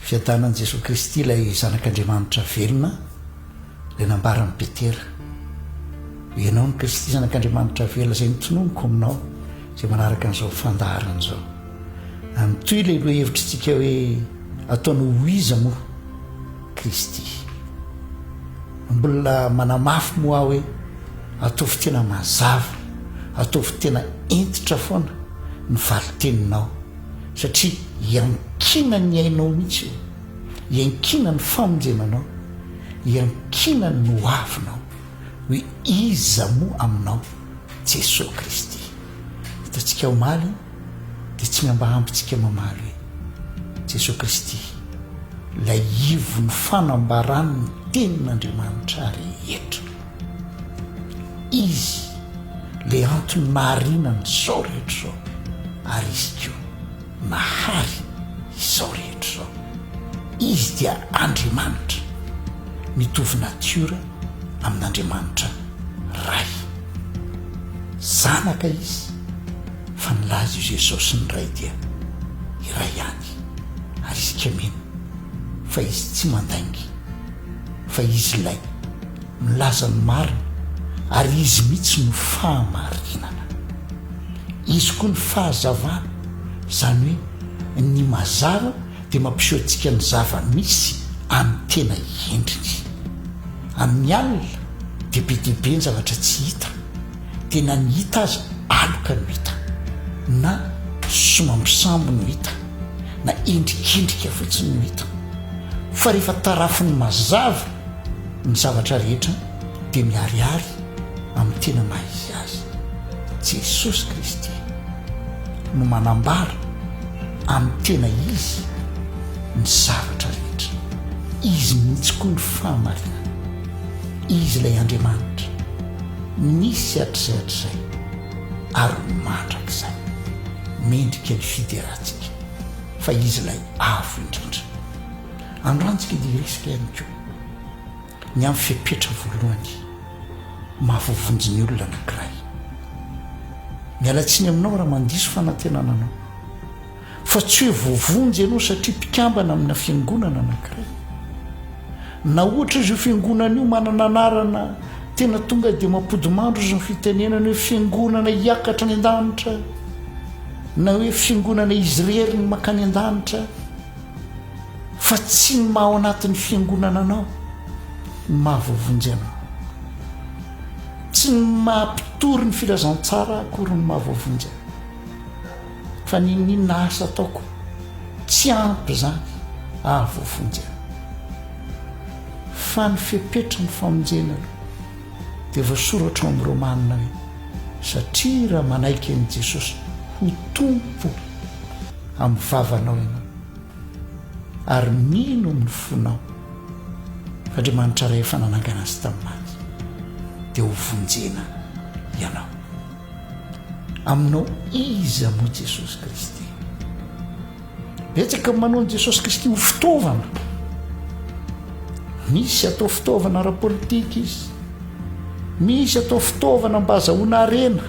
fiadanan'i Jesosy Kristy ilay zanak'Andriamanitra velona lay nambaran'i Petera. Ianao ny Kristy zanak'Andriamanitra velona izay nitononoko aminao izay manaraka an'izao fandaharana izao. Amin'toy ilay loha hevitrintsika hoe ataony ho iza moa Kristy. Mbola manamafy moa hoe ataovy tena mazava, ataovy tena entitra foana ny valiteninao satria iankina ny ainao mihitsy io, iankina ny famonjenanao, iankina ny hoavinao hoe iza moa aminao Jesosy Kristy. Hitantsika omaly dia tsy miamba ampitsika mamaly hoe Jesosy Kristy lay ivo ny fanambarany ny tenin'Andriamanitra rehetra. Izy lay antony maharinany izao rehetra izao ary izy koa nahary izao rehetra izao. Izy dia Andriamanitra mitovy natiora amin'Andriamanitra ray. Zanaka izy fa nilaza io Jesosy ny ray dia iray ihany ary izy kameno fa izy tsy mandaingy fa izy lay milaza ny marina ary izy mihitsy no fahamarinana. Izy koa ny fahazavana, izany hoe ny mazava dia mampiseho antsika ny zava-misy amin'ny tena endriny. Amin'ny alina dia be dehibe ny zavatra tsy hita, tena ny hita azy aloka no hita, na somambisambo no hita, na endrikendrika fotsiny no hita. Fa rehefa tarafin'ny mazava ny zavatra rehetra dia miharihary amin'ny tena mahizy azy. Jesosy Kristy no manambara amin'ny tena izy ny zavatra rehetra. Izy mihitsy koa ny fahamarinana. Izy ilay Andriamanitra nisy hatrizay ary mandrakizay mendrika ny fideratsika fa izy ilay avo indrindra. Androantsika dia resaka ihany koa ny amin'ny fipetra voalohany mahavovonjy ny olona anankiray. Mialatsiny aminao raha mandiso fanantenana anao, fa tsy hoe voavonjy ianao satria mpikambana amina fiangonana anankiray. Na ohatra izy io fiangonana io manana anarana tena tonga dia mampodimandro izy ny fitenenana hoe fiangonana hiakatra ny an-danitra, na hoe fiangonana Izraely ny makany an-danitra, fa tsy ny maha ao anatin'ny fiangonana anao ny mahavovonjy anao, tsy ny mahampitory ny filazantsara akory ny mahavovonjy anao, fa ninona asa ataoko tsy ampy izany ahavovonjy anao. Fa ny fepetra ny famonjena dia voasoratra amin'ny Romanina hoe satria raha manaiky an'i Jesosy ho tompo amin'ny vavanao ianao ary mino amin'ny fonao fa Andriamanitra ray efa nanangana azy taminazy dia ho vonjena ianao. Aminao iza moa Jesosy Kristy. Betsaka manao an'i Jesosy Kristy ho fitaovana. Misy atao fitaovana ara-politika izy, misy atao fitaovana mba azahoana arena,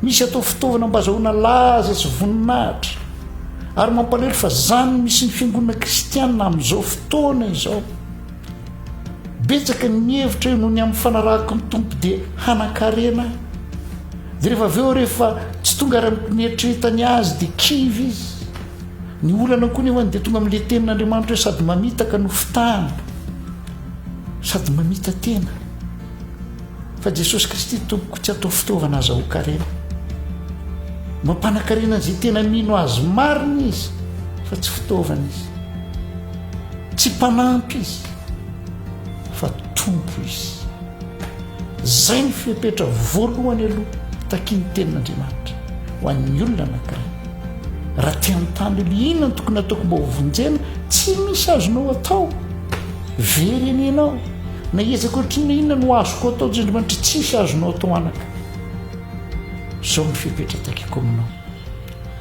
misy atao fitaovana mba azahoana laza sy voninahitra, ary mampalahelo fa zany misy ny fiangonana kristianina amin'izao fotoana izao. Betsaka ny hevitra io noho ny amin'ny fanarahako ny tompo dia hanan-karena, dia rehefa avy eo rehefa tsy tonga raha nieritreretany azy dia kivy izy. Ny olana koa nehoany dia tonga amin'ilay tenin'Andriamanitra hoe sady mamitaka no fitahana, sady mamita tena. Fa Jesosy Kristy tompoko tsy atao fitaovana aza ho karena, mampanakarena izay tena mino azy marina izy, fa tsy fitaovana izy, tsy mpanampy izy, fa tompo izy. Zay ny fipetra voalohany aloha taky ny tenin'Andriamanitra ho an'ny olona anankiray. Raha te anontany olo inona no tokony ataoko mba ho vonjena, tsy misy azonao atao, very any ianao na ezaka ohatrany inona no azoko atao tsy Andriamanitra tsisy azonao atao anaka. Zao ny fipetra takiko aminao,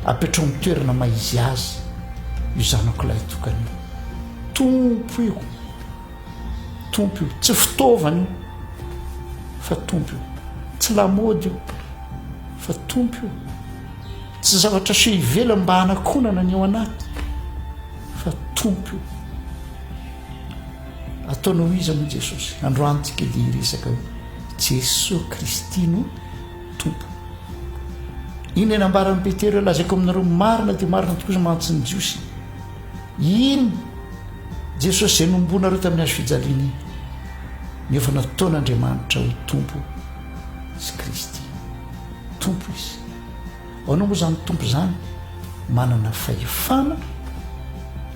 apetrao amin'ny toerana mahizy azy io zanako ilay tokana io. Tompo io, tompo io, tsy fitaovana io fa tompo io, tsy lamody io fa tompo io, tsy zavatra seho ivela mba hanakonana ny ao anaty fa tompo tompo io ataonao izy moa jesosy androantsika dia resaka hoe jesosy kristy no tompo iny eny ambaran'ny petera hoe lazaiko aminareo marina dia marina tokoa izy mantsiny jiosy iny jesosy zay nombonareo tamin'ny azo fijaliana iny nefa nataon'andriamanitra hoe tompo sy kristy tompo izy aonao moa zany tompo zany manana fahefana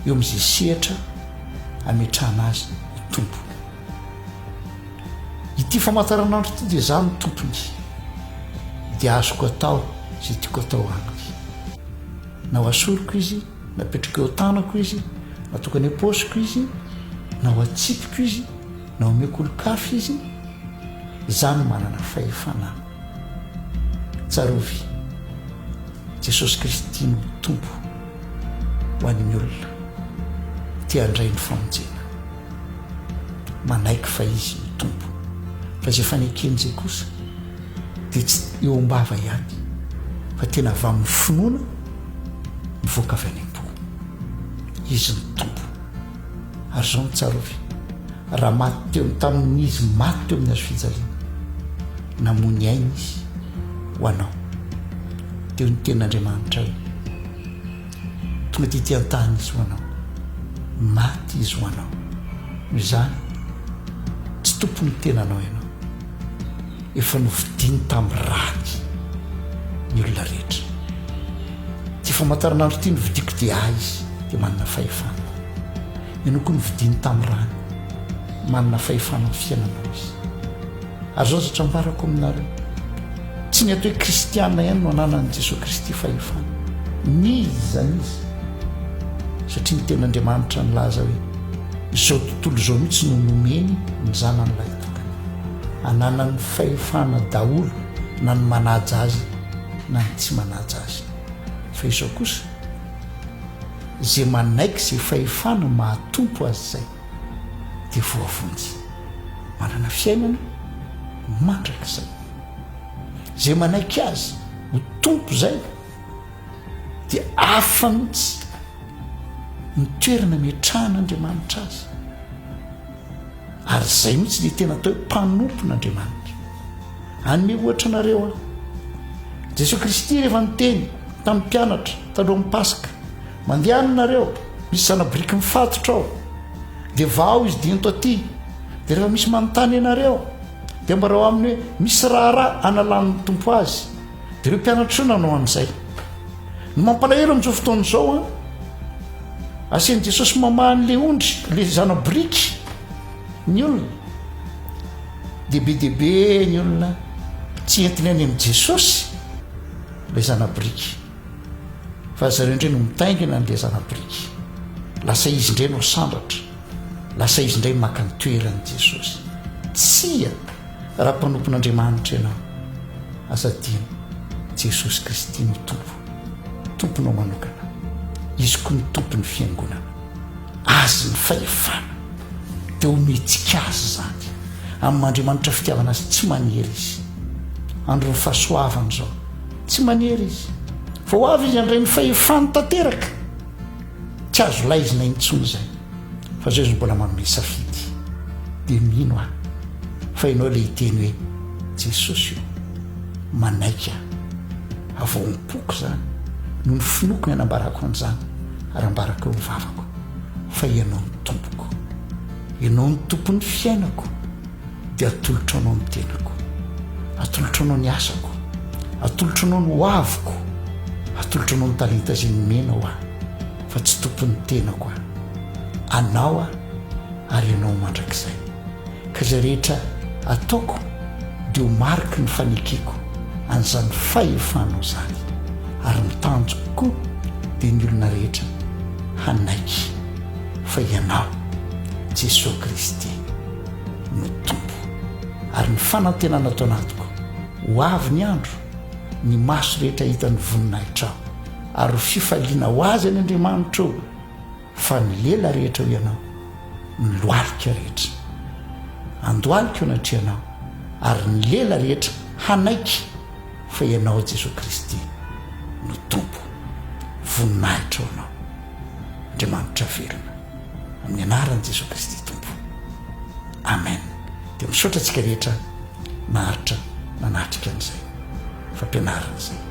eo amin'izay sehatra ametrahana azy tompo ity famantaranandro ity dia zany tompony dia azoko atao zay tiako atao aminy na ho asoriko izy napetraka eo tanako izy natokany aposiko izy na ho atsipiko izy na omeko olo-kafy izy zany manana fahefana tsarovy jesosy kristy no tompo ho an'ny olona tia andray ny famonjena manaiky fa izy no tompo fa zay faneken'izay kosa dia tsy eo am-bava ihany fa tena avy amin'ny finoana mivoaka avy any am-po izy ny tompo ary zao ny tsarovy raha maty teo tamin'izy maty teo amin'ny azo fijaliana namony aina izy ho anao teo ny ten'andriamanitra hoe tonga dia tiantany izy ho anao maty izy ho anao noho izany tsy tompony tenanao ianao efa novidiny tamin'ny raty ny olona rehetra ty famantaranandro ity novidiko dia izy dia manana fahefana ianao koa novidiny tamin'ny rany manana fahefana ny fiainanao izy ary zao zatra mbarako aminareo tsy ny atao hoe kristiana ihany no ananan'i jesosy kristy fahefana ny izy zany izy satria ny ten'andriamanitra nylaza hoe izao tontolo izao mihitsy no nomeny ny zanan'ilay tokana ananany fahefana daholo na ny manaja azy na ny tsy manaja azy fa izao kosa zay manaiky zay fahefana mahatompo azy zay dia voavonjy manana fiainana mandrak'izay zay manaiky azy ho tompo zay dia afa mihitsy ny toerana metrahan'andriamanitra azy ary zay mihitsy dia tena atao hoe mpanompon'andriamanitra anome ohatra nareo a jesosy kristy rehefa niteny tamin'ny mpianatra taloha amin'ny pasika mandehananareo misy zanabriky mifatotra ao dia vao izy dinto aty dia rehefa misy manontany ianareo dia mbarao aminy hoe misy raharaha analan'ny tompo azy dia ireo mpianatra io nanao an'izay ny mampalahelo amin'izao fotoan'izao a asian'i jesosy mamahan'le ondry le zanabriky ny olona debe ny olona tsy entiny any amin'i jesosy le zanabriky fa zareo indray no mitaingina n'le zanabriky lasa izy indray no sandratra lasa izy indray maka ny toeran'i jesosy tsia raha mpanompon'andriamanitra ianao azadino jesosy kristy no tomponao manokana izy koa ny tompon'ny fiangonana azy ny fahefana dia ometsika azy zany amin'andriamanitra fitiavana azy tsy manery izy andro ny fahasoavana zao tsy manery izy fa ho avy izy andray ny fahefany tanteraka tsy azo lay izy na intsony zay fa zao izy mbola manome safidy dia mino aho fa ianao le hiteny hoe jesosy io manaika avao mipoko zany no ny finoko ny anambarako an'izany ary ambarako eo ny vavako fa ianao ny tompoko ianao ny tompon'ny fiainako dia atolotra anao ny tenako atolotra anao ny asako atolotra anao ny hoaviko atolotra anao ny talenta zay nomenao aho fa tsy tompon'ny tenako aho anao ary ianao mandrakizay ka zay rehetra ataoko dia ho mariky ny fanekeko an'izany fahefanao zany ary mitanjoko koa dia ny olona rehetra hanaiky fa ianao jesosy kristy no tompo ary ny fanantenana atao anatiko ho avy ny andro ny maso rehetra hitany voninahitra aho ary fifaliana ho azy any andriamanitra eo fa ny lela rehetra ho ianao ny loalika rehetra andoaliko eo anatria anao ary ny lela rehetra hanaiky fa ianao jesosy kristy no tompo voninahitra ao anao andriamanitra velona amin'ny anaran'i Jesosy Kristy tompo. Amen. Dia misaotra antsika rehetra naharitra nanatrika an'izay fampianarana izay.